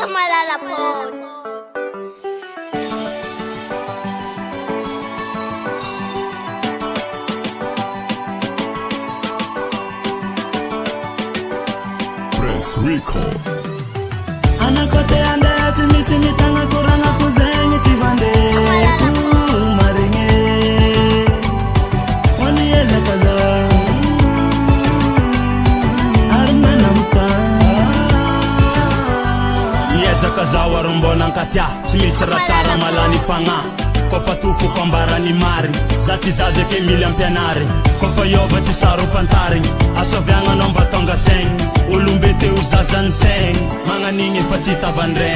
Malala Pod. Press Record. Anakote ande ati misi mitanga kuranga kuzenye chivande maringe wani yeze kaza armena mka yeze kaza warumbona nkatia chimisi rachara malani fanga kofa tufu kwambara ni mari zati zaze ke milian pianari kofa yova chisaru pantari asovyanga nomba tonga seng ulumbete uzazan seng manga ninge fachita vandre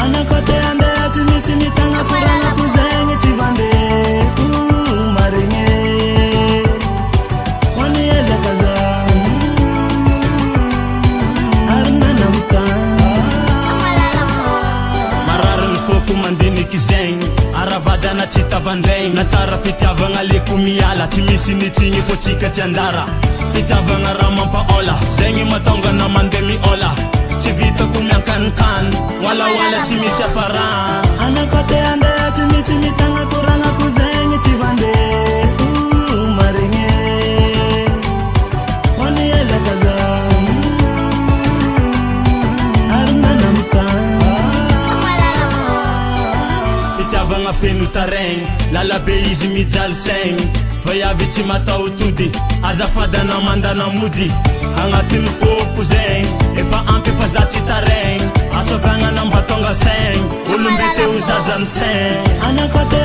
anakote ande ati misi mitanga kuranga kuzenye chivande maringe wani yeze kaza armena mka mararin foku mandini kizeng aravada na chita vandeng na tsara fitiavanga lekumiala timisi ni tingi fo chika tiandara fitiavanga ramampa ola zengi matonga na mandemi ola chivita kunyankankan wala wala timisi afara anakote ande ati misi mitanga kuranga kuzenye chivande maringe wani yeze kaza armena mka fitiavanga fenu tareng lala beizi mijal seng vayavi tsy matao tudi azafada na mandana mody agnatiny foko zeng efa ampy efa zatsy tareng asoviagna na mbatonga seng olombete ho zazany seng anakote